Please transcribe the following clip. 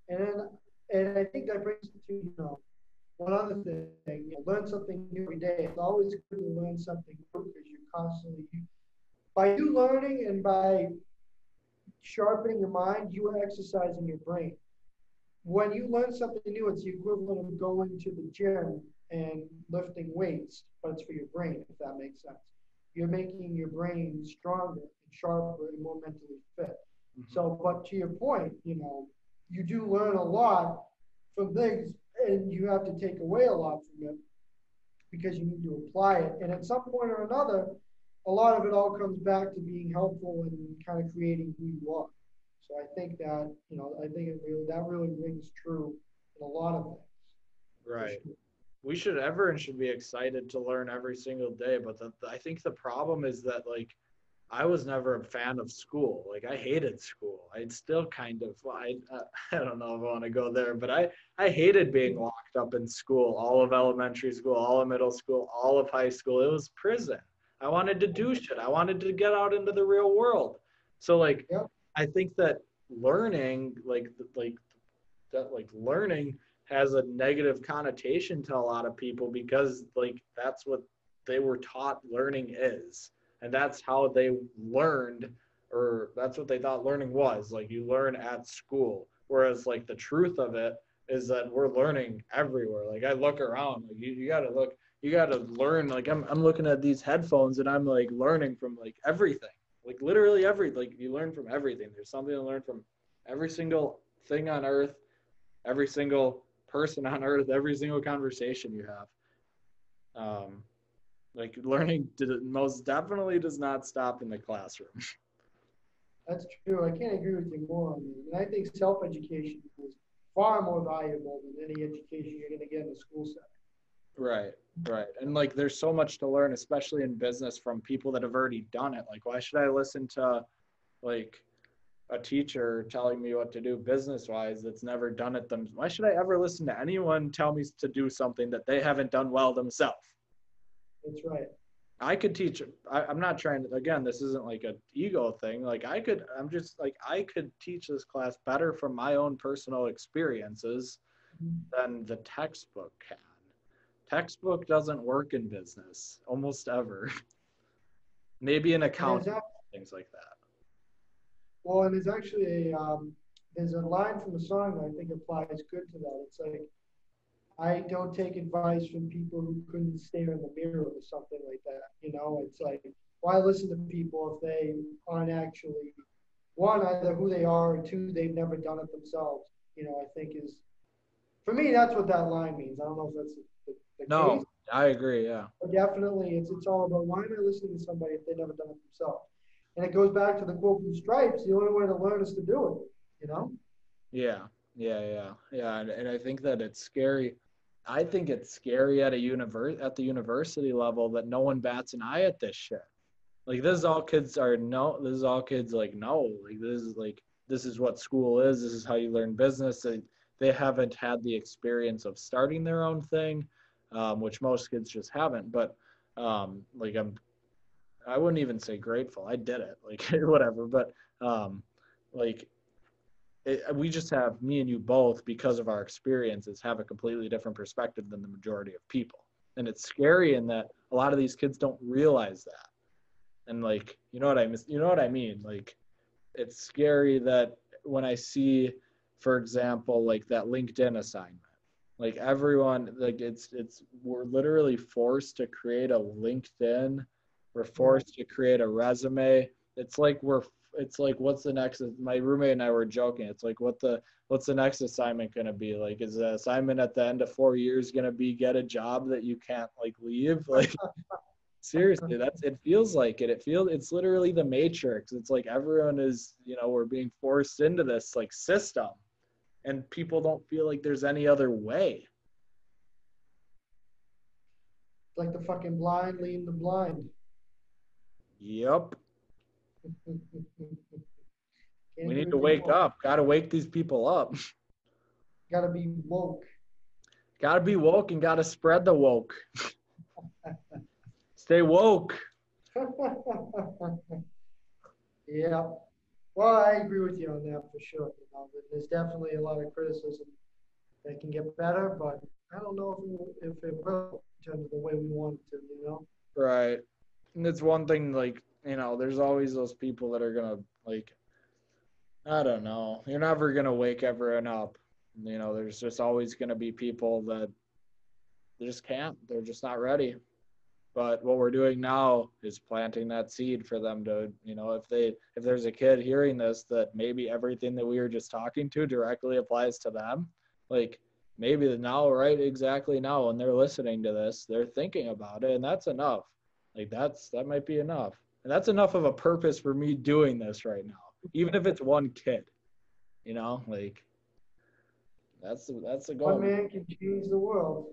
And then, and I think that brings to, one other thing, learn something new every day. It's always good to learn something new because you're constantly, by you learning and by sharpening your mind, you are exercising your brain. When you learn something new, it's the equivalent of going to the gym and lifting weights, but it's for your brain, if that makes sense. You're making your brain stronger and sharper and more mentally fit. Mm-hmm. So, but to your point, you do learn a lot from things and you have to take away a lot from it because you need to apply it. And at some point or another, a lot of it all comes back to being helpful and kind of creating who you are. So I think that, I think that really rings true in a lot of things. Right. Everyone should be excited to learn every single day. But I think the problem is that, like, I was never a fan of school. Like, I hated school. I'd still kind of, well, I don't know if I want to go there, but I hated being locked up in school, all of elementary school, all of middle school, all of high school. It was prison. I wanted to do shit. I wanted to get out into the real world. So, like, Yep. I think that learning, learning has a negative connotation to a lot of people because, like, that's what they were taught learning is, and that's how they learned, or that's what they thought learning was. Like, you learn at school, whereas, like, the truth of it is that we're learning everywhere. Like, I look around, like, you gotta look, you gotta learn. Like, I'm looking at these headphones and I'm like learning from like everything, like literally like you learn from everything. There's something to learn from every single thing on earth, every single person on earth, every single conversation you have. Like, learning most definitely does not stop in the classroom. That's true. I can't agree with you more on that. And I think self-education is far more valuable than any education you're going to get in a school setting. Right, right. And, like, there's so much to learn, especially in business, from people that have already done it. Like, why should I listen to, like, a teacher telling me what to do business wise that's never done it them? Why should I ever listen to anyone tell me to do something that they haven't done well themselves? That's right. I could teach. I'm not trying to, again, this isn't like an ego thing. Like, I'm just like, I could teach this class better from my own personal experiences than the textbook can. Textbook doesn't work in business almost ever. Maybe in And accounting, things like that. well, and there's actually there's a line from a song that I think applies good to that. It's like, I don't take advice from people who couldn't stare in the mirror or something like that. It's like, why listen to people if they aren't actually, one, either who they are, or two, they've never done it themselves. I think is, for me, that's what that line means. I don't know if that's the case, No, I agree. Yeah. but definitely it's all about, why am I listening to somebody if they've never done it themselves? And it goes back to the quote from Stripes: the only way to learn is to do it. Yeah. Yeah. And I think that it's scary. I think it's scary at the university level that no one bats an eye at this shit. Like, this is all kids are no. This is all kids like no. This is what school is. This is how you learn business. They haven't had the experience of starting their own thing, which most kids just haven't. But like, I wouldn't even say grateful. I did it, like, whatever. But like, we just have, me and you both, because of our experiences, have a completely different perspective than the majority of people. And it's scary in that a lot of these kids don't realize that. And, like, you know what I mean? Like, it's scary that when I see, for example, like that LinkedIn assignment, like, everyone, like, we're literally forced to create a LinkedIn. We're forced to create a resume. It's like what's the next? My roommate and I were joking. It's like, what's the next assignment going to be? Like, is the assignment at the end of 4 years going to be get a job that you can't, like, leave? Like, seriously, it feels like it. It's literally the Matrix. It's like everyone is, we're being forced into this, like, system, and people don't feel like there's any other way. Like the fucking blind leading the blind. Yep. Can't We agree need to with you wake more. up. Got to wake these people up. Gotta be woke. Got to be woke and got to spread the woke. Stay woke. Yeah. Well, I agree with you on that for sure. You know, there's definitely a lot of criticism that can get better, but I don't know if it will in terms of the way we want it to. You know. Right. And it's one thing, like, there's always those people that are gonna, like, I don't know. You're never gonna wake everyone up. There's just always gonna be people that they just can't. They're just not ready. But what we're doing now is planting that seed for them to, if there's a kid hearing this that maybe everything that we were just talking to directly applies to them, like maybe now, right? Exactly now, when they're listening to this, they're thinking about it, and that's enough. Like that might be enough. And that's enough of a purpose for me doing this right now, even if it's one kid, like that's the One goal. man can change the world.